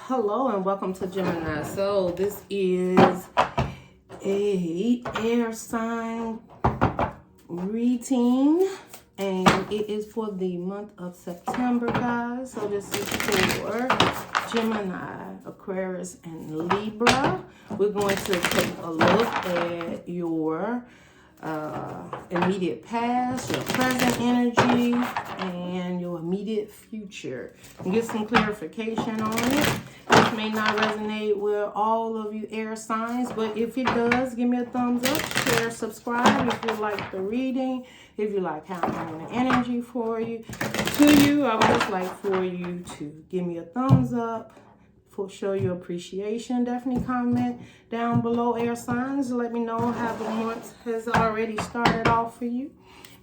Hello and welcome to Gemini. So this is a air sign reading and it is for the month of September, guys. So this is for Gemini, Aquarius, and Libra. We're going to take a look at your immediate past, your present energy, and your immediate future. And get some clarification on it. This may not resonate with all of you air signs, but if it does, give me a thumbs up, share, subscribe if you like the reading. If you like how I'm bringing the energy for you, I would just like for you to give me a thumbs up. Show your appreciation. Definitely comment down below, air signs. Let me know how the month has already started off for you.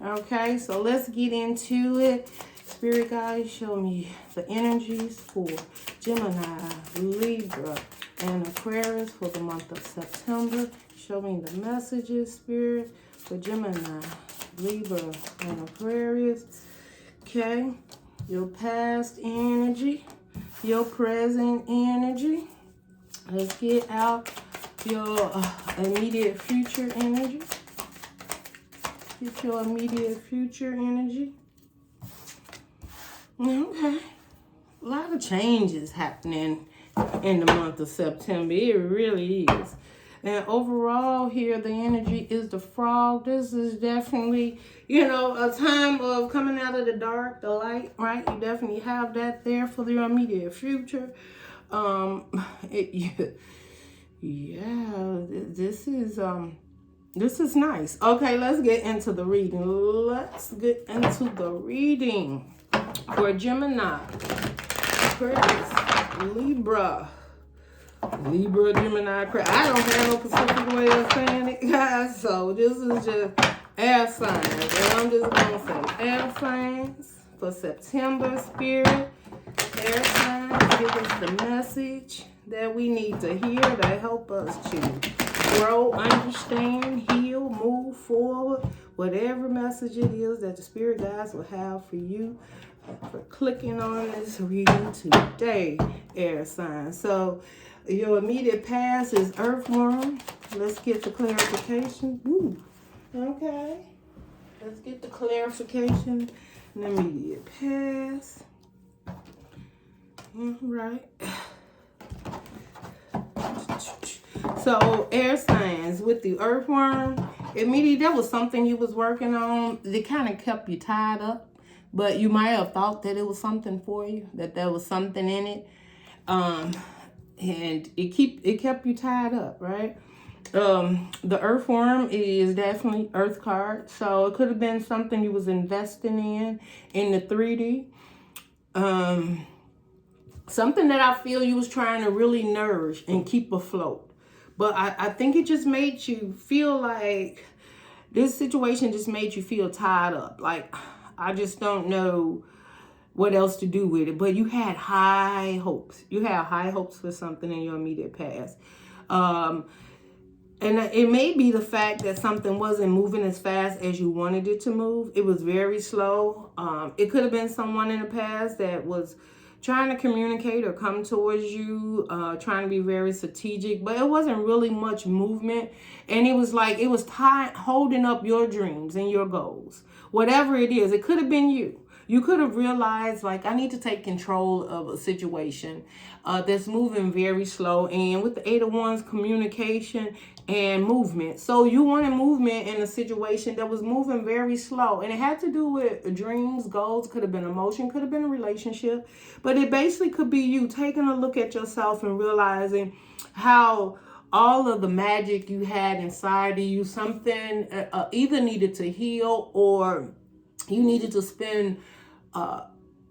Okay, so let's get into it. Spirit guides, show me the energies for Gemini, Libra, and Aquarius for the month of September. Show me the messages, Spirit, for Gemini, Libra, and Aquarius. Okay, your past energy, your present energy. Let's get out your immediate future energy. Get your immediate future energy. Okay. A lot of changes happening in the month of September. It really is. And overall here, the energy is the frog. This is definitely, a time of coming out of the dark, the light, right? You definitely have that there for your immediate future. This is nice. Okay, let's get into the reading. For Gemini, Aquarius, Libra, Gemini, Aquarius. I don't have no specific way of saying it, guys. So this is just air signs. And I'm just going to say air signs for September, Spirit. Air signs give us the message that we need to hear to help us to grow, understand, heal, move forward. Whatever message it is that the Spirit guides will have for you. For clicking on this reading today, air sign. So your immediate past is earthworm. Let's get the clarification. Ooh. Okay. Let's get the clarification. The immediate past. All right. So air signs with the earthworm. Immediately, that was something you was working on. They kind of kept you tied up. But you might have thought that it was something for you, that there was something in it. And it kept you tied up, right? The earthworm is definitely earth card. So it could have been something you was investing in the 3D. Something that I feel you was trying to really nourish and keep afloat. But I think it just made you feel like this situation just made you feel tied up. Like, I just don't know what else to do with it. But you had high hopes. You had high hopes for something in your immediate past. And it may be the fact that something wasn't moving as fast as you wanted it to move. It was very slow. It could have been someone in the past that was trying to communicate or come towards you, trying to be very strategic, but it wasn't really much movement. And it was like, it was holding up your dreams and your goals. Whatever it is, it could have been you. You could have realized, like, I need to take control of a situation that's moving very slow. And with the 8 of Wands, communication and movement. So you wanted movement in a situation that was moving very slow. And it had to do with dreams, goals, could have been emotion, could have been a relationship. But it basically could be you taking a look at yourself and realizing how all of the magic you had inside of you, something either needed to heal or you needed to spend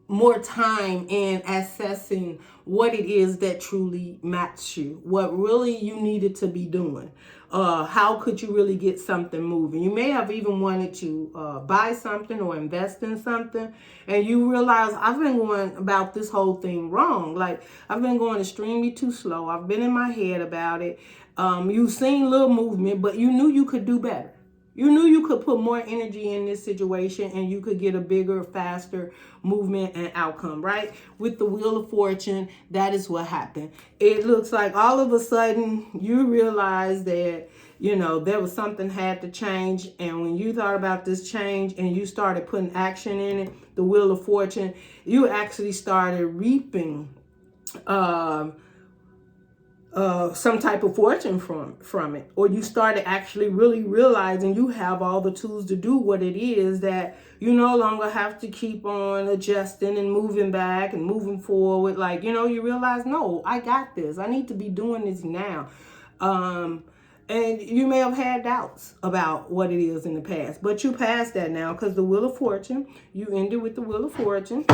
more time in assessing what it is that truly matched you, what really you needed to be doing. How could you really get something moving? You may have even wanted to buy something or invest in something, and you realize, I've been going about this whole thing wrong. Like, I've been going extremely too slow. I've been in my head about it. You've seen little movement, but you knew you could do better. You knew you could put more energy in this situation and you could get a bigger, faster movement and outcome, right? With the Wheel of Fortune, that is what happened. It looks like all of a sudden you realize that, you know, there was something had to change. And when you thought about this change and you started putting action in it, the Wheel of Fortune, you actually started reaping some type of fortune from it, or you started actually really realizing you have all the tools to do what it is, that you no longer have to keep on adjusting and moving back and moving forward. Like, you know, you realize, no, I got this. I need to be doing this now. And you may have had doubts about what it is in the past, but you passed that now, because the Wheel of Fortune, you ended with the Wheel of Fortune,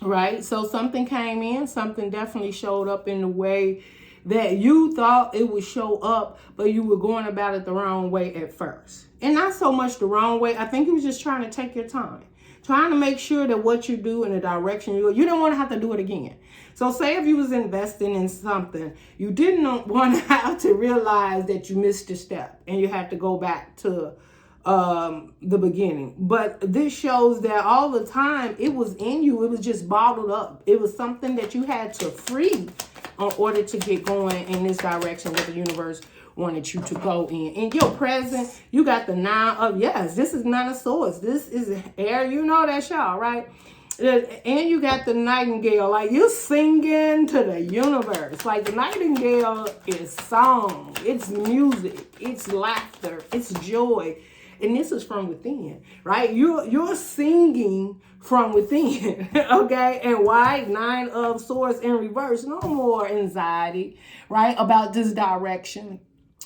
right? So something came in, something definitely showed up in the way that you thought it would show up, but you were going about it the wrong way at first. And not so much the wrong way. I think you were just trying to take your time, trying to make sure that what you do in the direction you didn't want to have to do it again. So say if you was investing in something, you didn't want to have to realize that you missed a step and you had to go back to the beginning. But this shows that all the time it was in you. It was just bottled up. It was something that you had to free in order to get going in this direction that the universe wanted you to go in. In your present, you got the 9 of, yes, this is 9 of Swords. This is air. You know that's y'all, right? And you got the nightingale. Like, you're singing to the universe. Like, the nightingale is song. It's music. It's laughter. It's joy. And this is from within, right? You're singing from within, okay? And why? 9 of Swords in reverse. No more anxiety, right, about this direction.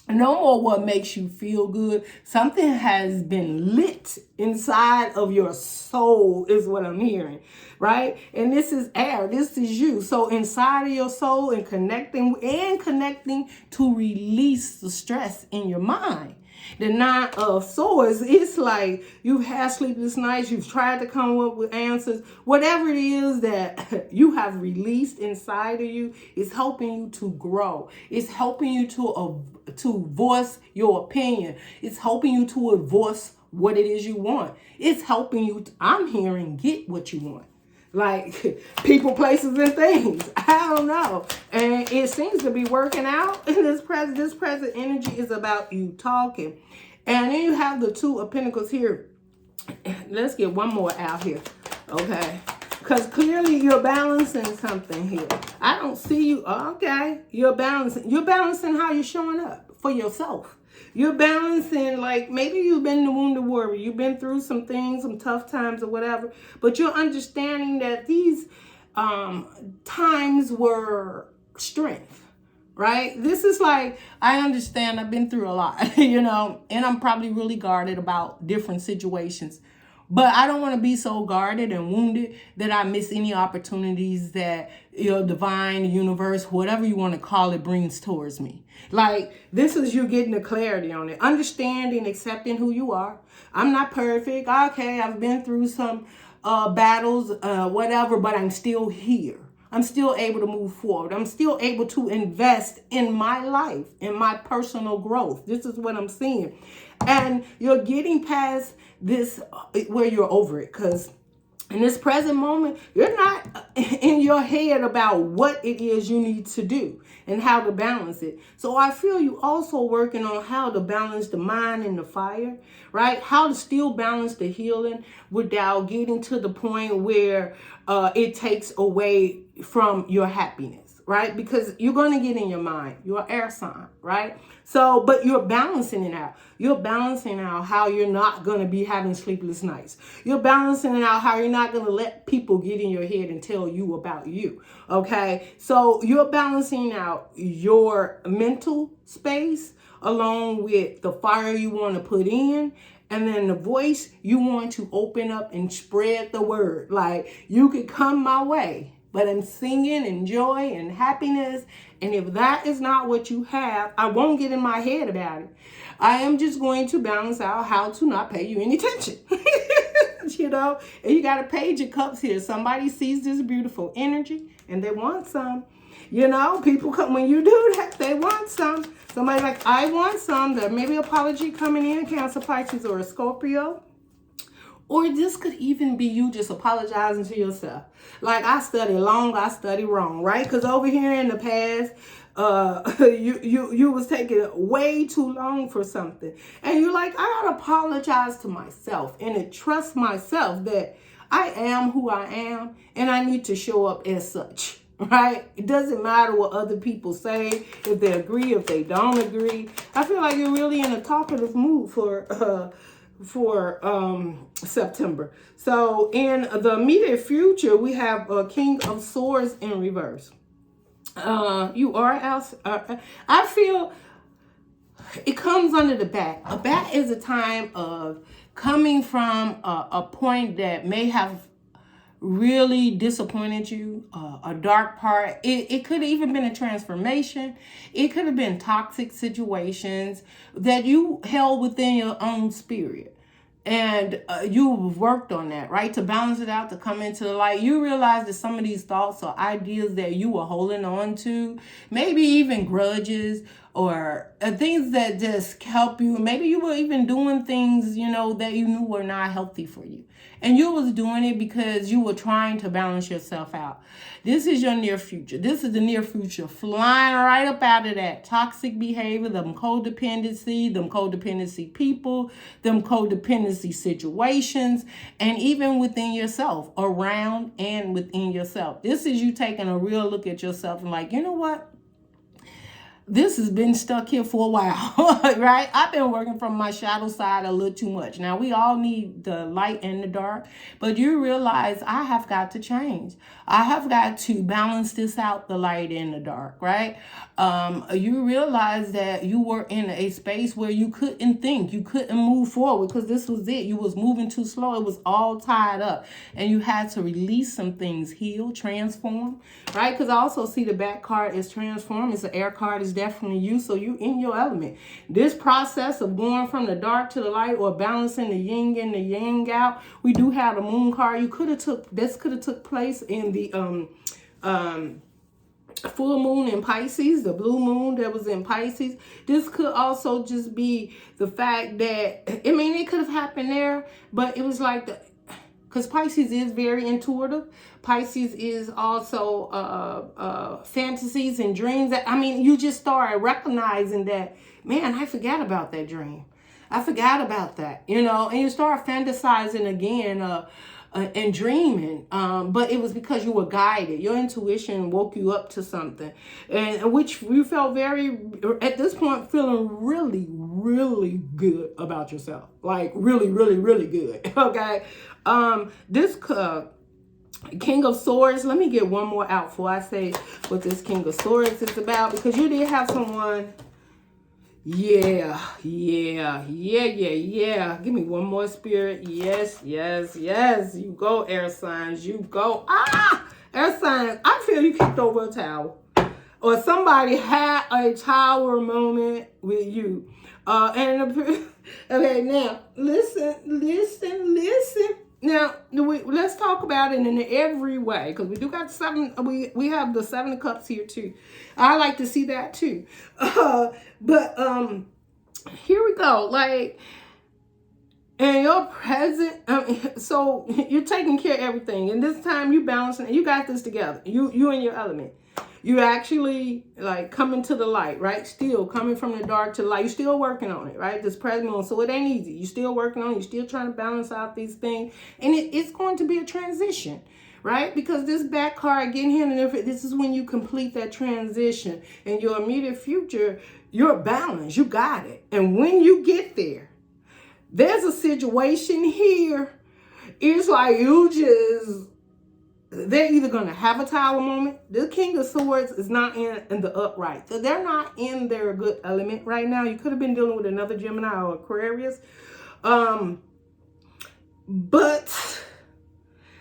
No more what makes you feel good. Something has been lit inside of your soul is what I'm hearing, right? And this is air. This is you. So inside of your soul and connecting to release the stress in your mind. The 9 of Swords, it's like you've had sleepless nights, you've tried to come up with answers. Whatever it is that you have released inside of you is helping you to grow. It's helping you to voice your opinion. It's helping you to voice what it is you want. It's helping you, I'm hearing, get what you want. Like people, places, and things. I don't know. And it seems to be working out. In this present energy is about you talking. And then you have the 2 of Pentacles here. Let's get one more out here. Okay. Because clearly you're balancing something here. I don't see you. Okay. You're balancing. You're balancing how you're showing up for yourself. You're balancing, like, maybe you've been the wounded warrior. You've been through some things, some tough times or whatever. But you're understanding that these times were strength, right? This is like, I understand I've been through a lot, you know, and I'm probably really guarded about different situations. But I don't want to be so guarded and wounded that I miss any opportunities that your divine universe, whatever you want to call it, brings towards me. Like, this is you getting the clarity on it. Understanding, accepting who you are. I'm not perfect. Okay, I've been through some battles, whatever, but I'm still here. I'm still able to move forward. I'm still able to invest in my life, in my personal growth. This is what I'm seeing. And you're getting past this where you're over it, because in this present moment, you're not in your head about what it is you need to do and how to balance it. So I feel you also working on how to balance the mind and the fire, right? How to still balance the healing without getting to the point where it takes away from your happiness, right? Because you're going to get in your mind. You're an air sign, right? So, but you're balancing it out. You're balancing out how you're not going to be having sleepless nights. You're balancing it out how you're not going to let people get in your head and tell you about you, okay? So you're balancing out your mental space along with the fire you want to put in, and then the voice you want to open up and spread the word. Like, you could come my way, but I'm singing and joy and happiness. And if that is not what you have, I won't get in my head about it. I am just going to balance out how to not pay you any attention. You know, and you got a Page of Cups here. Somebody sees this beautiful energy and they want some. You know, people come, when you do that, they want some. Somebody like, I want some. There may be apology coming in, Cancer, Pisces, or a Scorpio. Or this could even be you just apologizing to yourself. Like, I study long, I study wrong, right? Because over here in the past, you was taking way too long for something. And you're like, I gotta apologize to myself and to trust myself that I am who I am and I need to show up as such, right? It doesn't matter what other people say, if they agree, if they don't agree. I feel like you're really in a talkative mood for September. So in the immediate future, we have a King of Swords in reverse. You are out. I feel it comes under the bat. A bat is a time of coming from a point that may have really disappointed you, a dark part. It could have even been a transformation. It could have been toxic situations that you held within your own spirit. And you've worked on that, right? To balance it out, to come into the light. You realize that some of these thoughts or ideas that you were holding on to, maybe even grudges or things that just help you. Maybe you were even doing things, you know, that you knew were not healthy for you. And you was doing it because you were trying to balance yourself out. This is your near future. This is the near future. Flying right up out of that toxic behavior, them codependency people, them codependency situations, and even within yourself, around and within yourself. This is you taking a real look at yourself and like, you know what? This has been stuck here for a while, right? I've been working from my shadow side a little too much. Now, we all need the light and the dark, but you realize I have got to change. I have got to balance this out, the light and the dark, right? You realize that you were in a space where you couldn't think, you couldn't move forward because this was it. You was moving too slow. It was all tied up and you had to release some things, heal, transform, right? Because I also see the back card is transform. It's an air card. It's definitely you. So you in your element. This process of going from the dark to the light or balancing the yin and the yang out. We do have the moon card. This could have took place in the full moon in Pisces, the blue moon that was in Pisces. This could also just be the fact that, I mean, it could have happened there, but it was like because Pisces is very intuitive. Pisces is also fantasies and dreams. I mean, you just start recognizing that, man, I forgot about that dream. I forgot about that, you know, and you start fantasizing again and dreaming. But it was because you were guided. Your intuition woke you up to something, and which you felt very, at this point, feeling really, really good about yourself. Like really, really, really good. Okay. This King of Swords, let me get one more out before I say what this King of Swords is about, because you did have someone. Yeah. Give me one more, Spirit. Yes. You go, air signs. You go. Air signs. I feel you kicked over a towel. Or somebody had a tower moment with you. Okay, now, listen. Now, let's talk about it in every way, because we do got we have the 7 of Cups here too. I like to see that too. But here we go. Like, and you're present. So you're taking care of everything, and this time you balancing. You got this together. You in your element. You actually like coming to the light, right? Still coming from the dark to the light. You're still working on it, right? This present moment. So it ain't easy. You're still working on it. You're still trying to balance out these things. And it's going to be a transition, right? Because this back card getting here, and this is when you complete that transition. In your immediate future, you're balanced. You got it. And when you get there, there's a situation here. It's like you just... They're either going to have a tower moment. The King of Swords is not in the upright. So they're not in their good element right now. You could have been dealing with another Gemini or Aquarius. But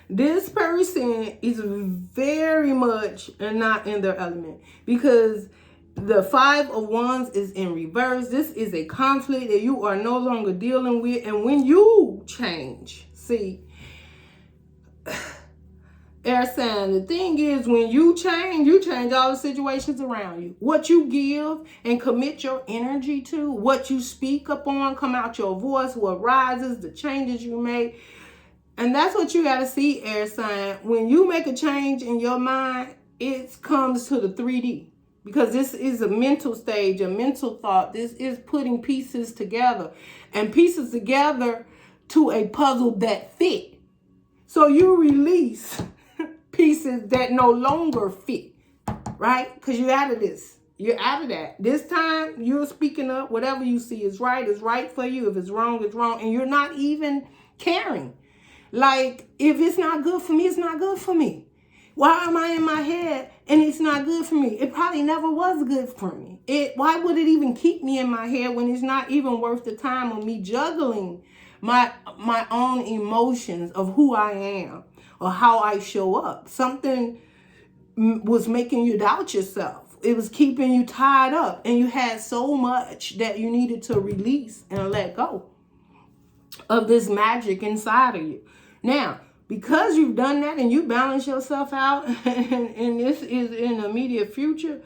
this person is very much not in their element, because the 5 of Wands is in reverse. This is a conflict that you are no longer dealing with. And when you change, see... Air sign, the thing is, when you change all the situations around you. What you give and commit your energy to, what you speak upon, come out your voice, what rises, the changes you make. And that's what you got to see, air sign. When you make a change in your mind, it comes to the 3D. Because this is a mental stage, a mental thought. This is putting pieces together. And pieces together to a puzzle that fit. So you release pieces that no longer fit, right? Because you're out of this. You're out of that. This time, you're speaking up. Whatever you see is right for you. If it's wrong, it's wrong. And you're not even caring. Like, if it's not good for me, it's not good for me. Why am I in my head and it's not good for me? It probably never was good for me. Why would it even keep me in my head when it's not even worth the time of me juggling my own emotions of who I am or how I show up? Something was making you doubt yourself. It was keeping you tied up, and you had so much that you needed to release and let go of this magic inside of you. Now, because you've done that and you balance yourself out, and this is in the immediate future,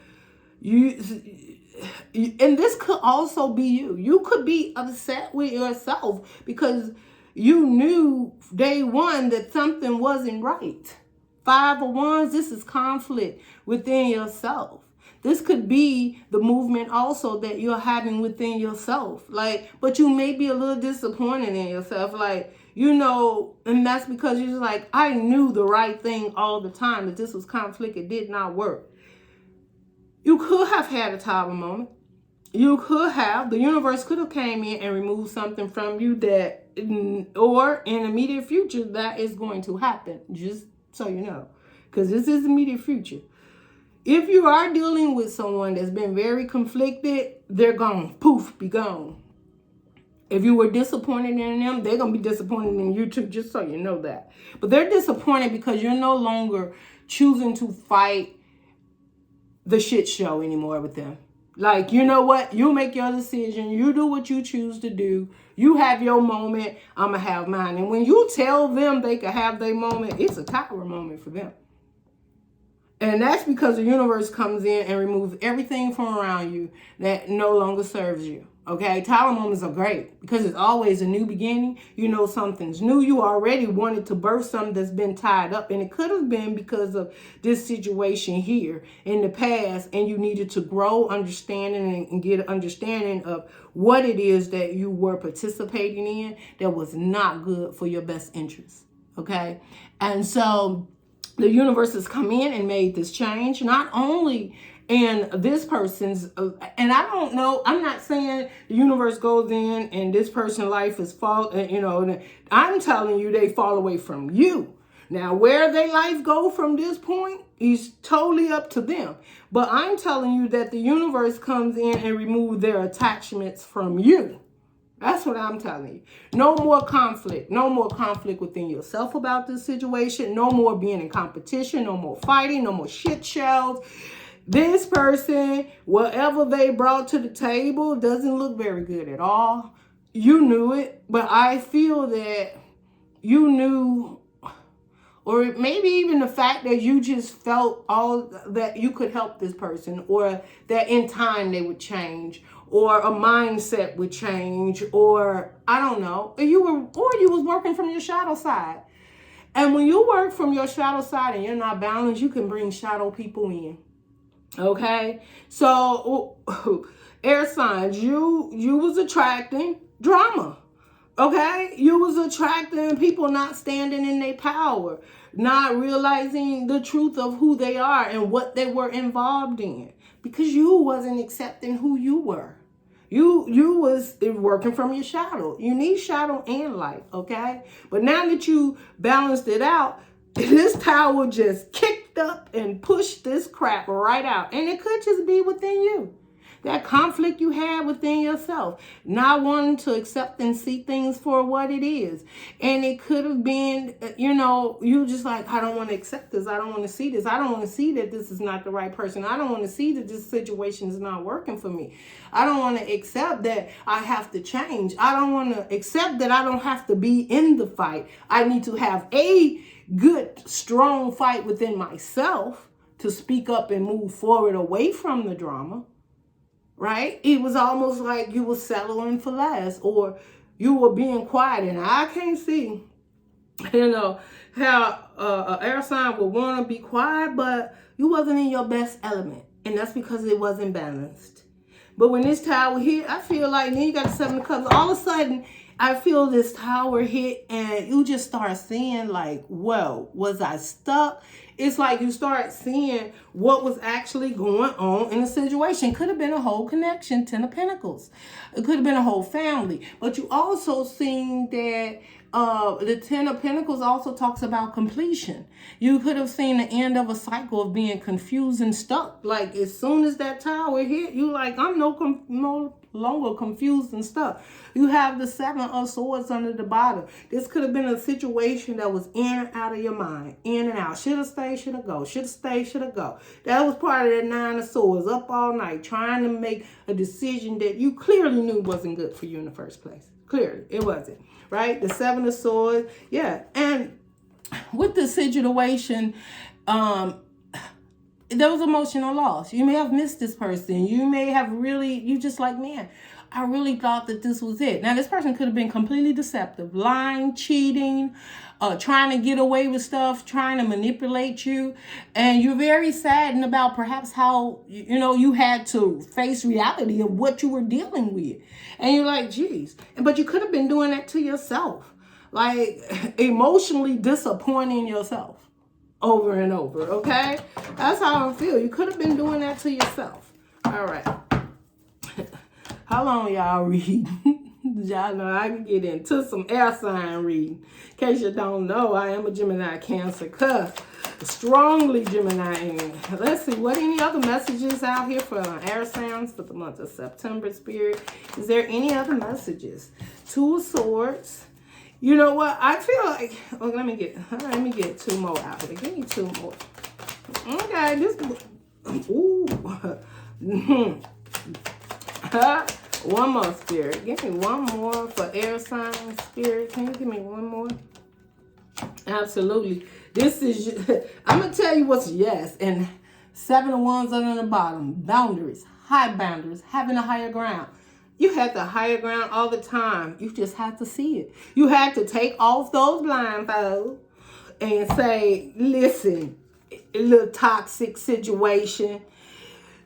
and this could also be you. You could be upset with yourself because you knew day one that something wasn't right. 5 of Wands, this is conflict within yourself. This could be the movement also that you're having within yourself. But you may be a little disappointed in yourself. And that's because you're just like, I knew the right thing all the time, that this was conflict. It did not work. You could have had a Tower moment. The universe could have came in and removed something from you or in the immediate future, that is going to happen. Just so you know, because this is immediate future. If you are dealing with someone that's been very conflicted, they're gone. Poof, be gone. If you were disappointed in them, they're going to be disappointed in you too, just so you know that. But they're disappointed because you're no longer choosing to fight the shit show anymore with them. You know what? You make your decision. You do what you choose to do. You have your moment. I'm going to have mine. And when you tell them they can have their moment, it's a Tower moment for them. And that's because the universe comes in and removes everything from around you that no longer serves you. Okay, Tower moments are great because it's always a new beginning. You know something's new. You already wanted to birth something that's been tied up, and it could have been because of this situation here in the past, and you needed to grow understanding and get an understanding of what it is that you were participating in that was not good for your best interest. Okay, and so the universe has come in and made this change, not only in this person's, and I don't know, I'm not saying the universe goes in and this person's life is I'm telling you they fall away from you. Now, where their life go from this point is totally up to them. But I'm telling you that the universe comes in and removes their attachments from you. That's what I'm telling you. No more conflict. No more conflict within yourself about this situation. No more being in competition. No more fighting. No more shit shows. This person, whatever they brought to the table, doesn't look very good at all. You knew it, but I feel that you knew, or maybe even the fact that you just felt all that you could help this person, or that in time they would change, or a mindset would change, or I don't know, or you was working from your shadow side. And when you work from your shadow side and you're not balanced, you can bring shadow people in. Okay, so air signs, you was attracting drama. Okay, you was attracting people not standing in their power, not realizing the truth of who they are and what they were involved in, because you wasn't accepting who you were. You was working from your shadow. You need shadow and light. Okay, but now that you balanced it out, this Tower just kicked up and pushed this crap right out. And it could just be within you. That conflict you had within yourself. Not wanting to accept and see things for what it is. And it could have been, you just like, I don't want to accept this. I don't want to see this. I don't want to see that this is not the right person. I don't want to see that this situation is not working for me. I don't want to accept that I have to change. I don't want to accept that I don't have to be in the fight. I need to have a good, strong fight within myself to speak up and move forward away from the drama, right? It was almost like you were settling for less, or you were being quiet. And I can't see, how an air sign would want to be quiet, but you wasn't in your best element. And that's because it wasn't balanced. But when this tower hit, I feel like, then you got the Seven of Cups. All of a sudden, I feel this tower hit, and you just start seeing like, whoa, was I stuck? It's like you start seeing what was actually going on in the situation. Could have been a whole connection, Ten of Pentacles. It could have been a whole family. But you also seen that the Ten of Pentacles also talks about completion. You could have seen the end of a cycle of being confused and stuck. Like as soon as that tower hit, you like, I'm no longer confused and stuck. You have the Seven of Swords under the bottom. This could have been a situation that was in and out of your mind, in and out. Should have stayed, should have go. Should have stayed, should have go. That was part of that Nine of Swords, up all night trying to make a decision that you clearly knew wasn't good for you in the first place. Clearly, it wasn't. Right? The Seven of Swords. Yeah. And with the situation, there was emotional loss. You may have missed this person. You may have really, you just like, man, I really thought that this was it. Now, this person could have been completely deceptive, lying, cheating, trying to get away with stuff, trying to manipulate you. And you're very saddened about perhaps how, you had to face reality of what you were dealing with. And you're like, geez. But you could have been doing that to yourself, like emotionally disappointing yourself over and over, okay? That's how I feel. You could have been doing that to yourself. All right. How long y'all read? Y'all know I can get into some air sign reading. In case you don't know, I am a Gemini Cancer cuss. Strongly Gemini. Let's see, what any other messages out here for air signs for the month of September, Spirit? Is there any other messages? Two of Swords. You know what? I feel like, let me get two more out here. Give me two more. Okay, this, ooh. One more, Spirit. Give me one more for air signs, Spirit. Can you give me one more? Absolutely. This is, I'm going to tell you what's yes. And Seven of Wands under the bottom. Boundaries. High boundaries. Having a higher ground. You had the higher ground all the time. You just had to see it. You had to take off those blindfolds and say, listen, a little toxic situation,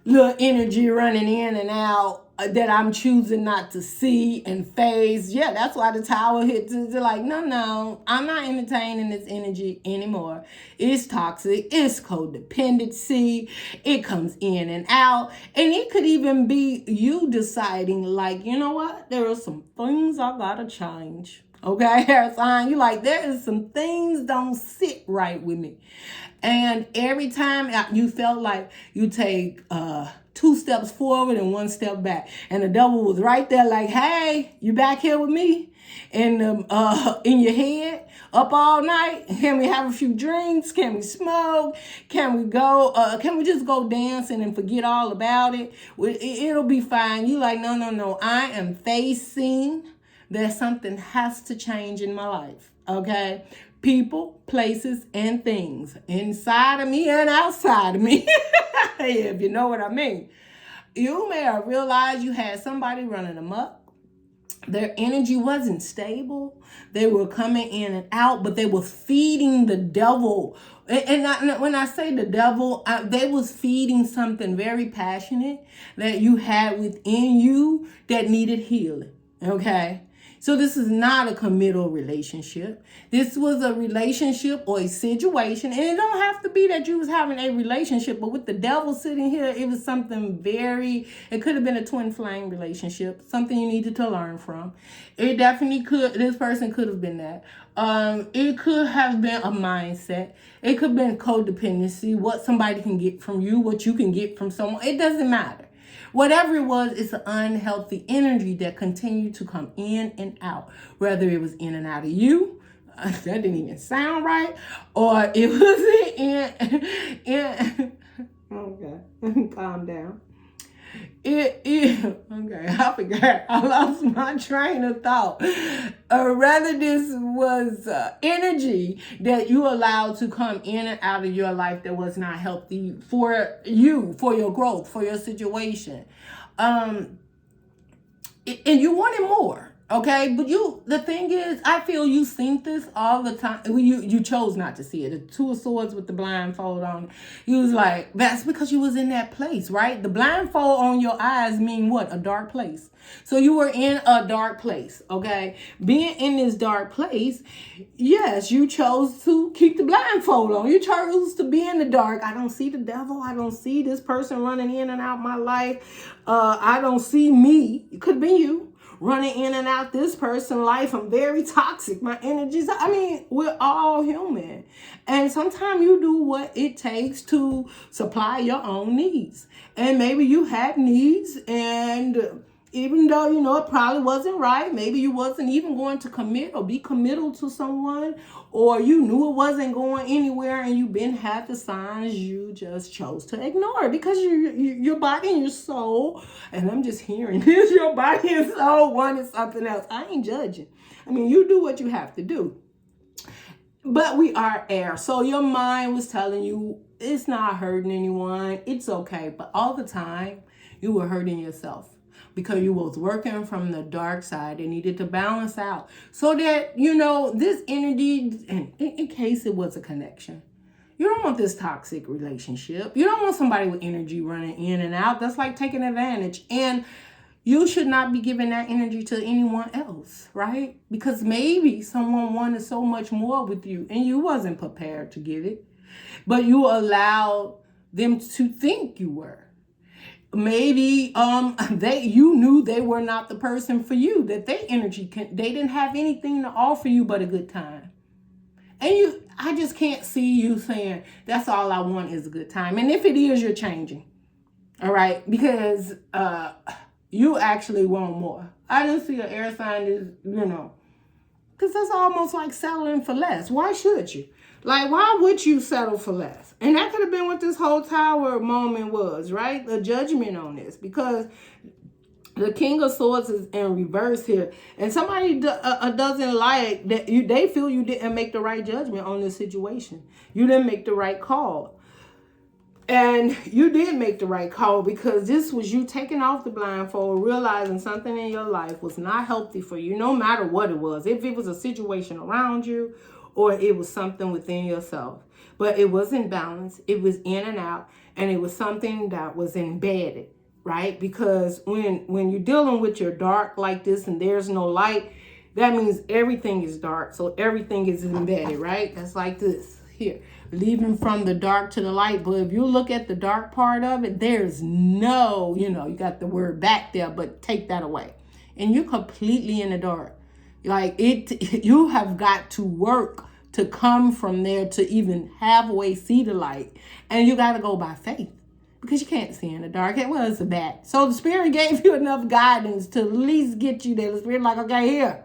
little energy running in and out that I'm choosing not to see and phase. Yeah, that's why the tower hit. They're like, no, I'm not entertaining this energy anymore. It's toxic. It's codependency. It comes in and out. And it could even be you deciding like, you know what? There are some things I gotta change. Okay, air sign, you like, there is some things don't sit right with me. And every time you felt like you take 2 steps forward and 1 step back, and the devil was right there like, hey, you back here with me? And in your head, up all night? Can we have a few drinks? Can we smoke? Can we go? Can we just go dancing and forget all about it? It'll be fine. You like, no. I am facing that something has to change in my life. Okay? People, places, and things inside of me and outside of me. If you know what I mean. You may have realized you had somebody running amok. Their energy wasn't stable. They were coming in and out, but they were feeding the devil. And when I say the devil, they was feeding something very passionate that you had within you that needed healing. Okay? So this is not a committal relationship. This was a relationship or a situation. And it don't have to be that you was having a relationship. But with the devil sitting here, it was something it could have been a twin flame relationship. Something you needed to learn from. It definitely could. This person could have been that. It could have been a mindset. It could have been codependency. What somebody can get from you. What you can get from someone. It doesn't matter. Whatever it was, it's an unhealthy energy that continued to come in and out. Whether it was in and out of you, that didn't even sound right, or it was in okay, calm down. Okay, I forgot. I lost my train of thought. Rather, this was energy that you allowed to come in and out of your life that was not healthy for you, for your growth, for your situation. And you wanted more. Okay, but the thing is, I feel you seen this all the time. You chose not to see it. The Two of Swords with the blindfold on. You was like, that's because you was in that place, right? The blindfold on your eyes mean what? A dark place. So you were in a dark place, okay? Being in this dark place, yes, you chose to keep the blindfold on. You chose to be in the dark. I don't see the devil. I don't see this person running in and out my life. I don't see me. It could be you running in and out this person's life. I'm very toxic. My energies, I mean, we're all human. And sometimes you do what it takes to supply your own needs. And maybe you had needs, and even though, you know, it probably wasn't right, maybe you wasn't even going to commit or be committal to someone, or you knew it wasn't going anywhere and you been had the signs, you just chose to ignore it because your body and your soul, and I'm just hearing this, your body and soul wanted something else. I ain't judging. I mean, you do what you have to do. But we are air. So your mind was telling you it's not hurting anyone. It's okay. But all the time you were hurting yourself, because you was working from the dark side and needed to balance out so that, you know, this energy, in case it was a connection. You don't want this toxic relationship. You don't want somebody with energy running in and out. That's like taking advantage. And you should not be giving that energy to anyone else, right? Because maybe someone wanted so much more with you and you wasn't prepared to give it, but you allowed them to think you were. Maybe you knew they were not the person for you, that they didn't have anything to offer you but a good time. And I just can't see you saying, that's all I want is a good time. And if it is, you're changing. All right? Because you actually want more. I didn't see an air sign is, you know, because that's almost like settling for less. Why should you? Like, why would you settle for less? And that could have been what this whole Tower moment was, right? The judgment on this, because the King of Swords is in reverse here. And somebody doesn't like that. They feel you didn't make the right judgment on this situation. You didn't make the right call. And you did make the right call, because this was you taking off the blindfold, realizing something in your life was not healthy for you, no matter what it was. If it was a situation around you or it was something within yourself. But it wasn't balanced. It was in and out. And it was something that was embedded, right? Because when you're dealing with your dark like this and there's no light, that means everything is dark. So everything is embedded, right? That's like this here. Leaving from the dark to the light. But if you look at the dark part of it, there's no, you know, you got the word back there, but take that away. And you're completely in the dark. Like you have got to work to come from there to even halfway see the light. And you got to go by faith, because you can't see in the dark. It was bad. So the Spirit gave you enough guidance to at least get you there. The Spirit like, okay, here,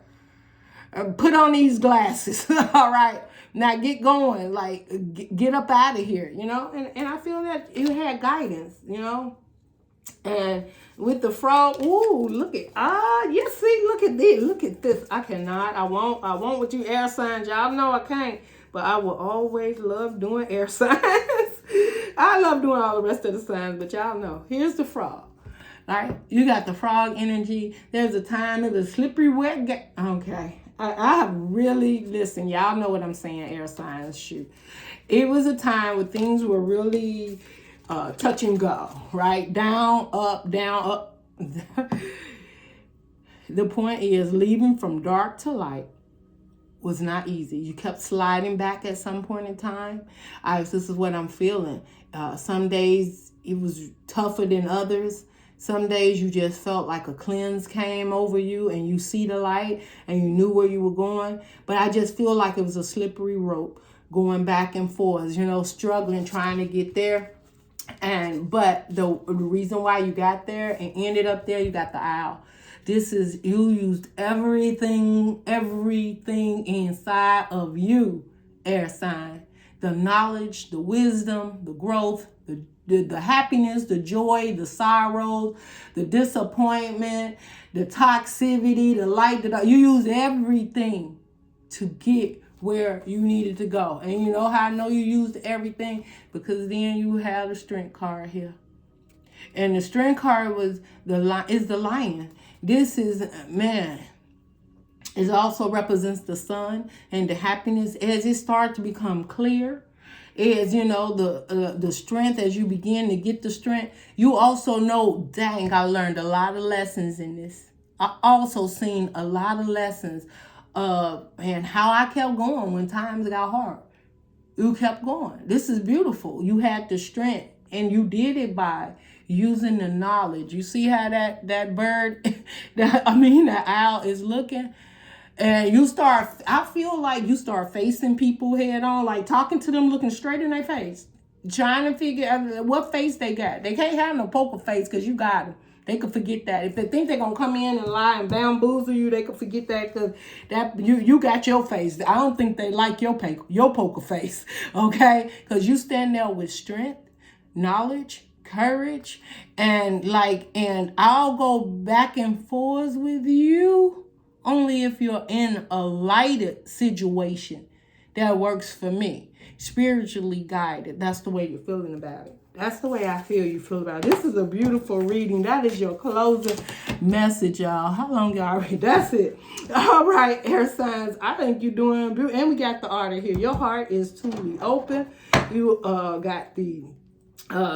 put on these glasses. All right. Now get going. Like, get up out of here, you know. And I feel that you had guidance, you know. And with the frog, ooh, look at, yes, see, look at this. Look at this. I cannot. I won't with you air signs. Y'all know I can't. But I will always love doing air signs. I love doing all the rest of the signs, but y'all know. Here's the frog. All right? You got the frog energy. There's a time of the slippery, wet okay. I have really, listen, y'all know what I'm saying, air signs, shoot. It was a time where things were really touch and go, right? Down, up, down, up. The point is, leaving from dark to light was not easy. You kept sliding back at some point in time. This is what I'm feeling. Some days it was tougher than others. Some days you just felt like a cleanse came over you and you see the light and you knew where you were going. But I just feel like it was a slippery rope going back and forth, you know, struggling, trying to get there. But the reason why you got there and ended up there, you got the owl. This is, you used everything inside of you, air sign. The knowledge, the wisdom, the growth, the happiness, the joy, the sorrows, the disappointment, the toxicity, the light, you use everything to get where you needed to go. And you know how I know you used everything? Because then you have the Strength card here. And the Strength card is the lion. This is, man, it also represents the sun and the happiness as it starts to become clear. As you know, the strength, as you begin to get the strength, you also know, dang, I learned a lot of lessons in this. I also seen a lot of lessons and how I kept going when times got hard. You kept going. This is beautiful. You had the strength, and you did it by using the knowledge. You see how that bird, that owl is looking? And you start, I feel like you start facing people head on, like talking to them, looking straight in their face, trying to figure out what face they got. They can't have no poker face because you got them. They could forget that. If they think they're going to come in and lie and bamboozle you, they could forget that because you got your face. I don't think they like your poker face, okay? Because you stand there with strength, knowledge, courage, and I'll go back and forth with you only if you're in a lighted situation that works for me. Spiritually guided. That's the way you're feeling about it. That's the way I feel you feel about it. This is a beautiful reading. That is your closing message, y'all. How long y'all read? That's it. All right, air signs. I think you're doing beautiful. And we got the order here. Your heart is truly open. You got the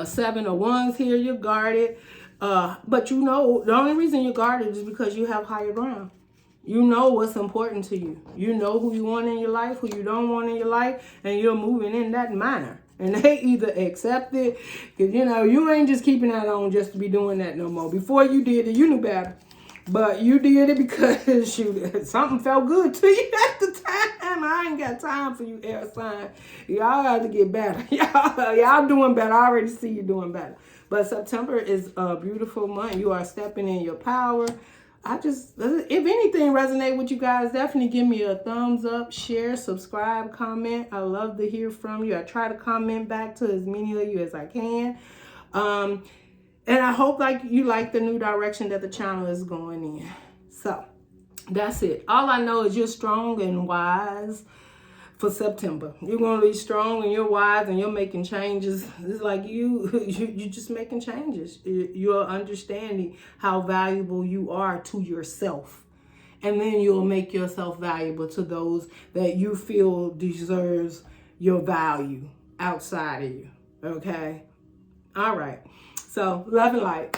7 of Wands here. You're guarded. But you know, the only reason you're guarded is because you have higher ground. You know what's important to you. You know who you want in your life, who you don't want in your life, and you're moving in that manner. And they either accept it, because, you know, you ain't just keeping that on just to be doing that no more. Before you did it, you knew better. But you did it because something felt good to you at the time. I ain't got time for you, air sign. Y'all got to get better. Y'all doing better. I already see you doing better. But September is a beautiful month. You are stepping in your power. If anything resonate with you guys, definitely give me a thumbs up, share, subscribe, comment. I love to hear from you. I try to comment back to as many of you as I can. And I hope you like the new direction that the channel is going in. So that's it. All I know is you're strong and wise for September. You're going to be strong and you're wise and you're making changes. It's like you're just making changes. You're understanding how valuable you are to yourself. And then you'll make yourself valuable to those that you feel deserves your value outside of you. Okay? All right. So, love and light.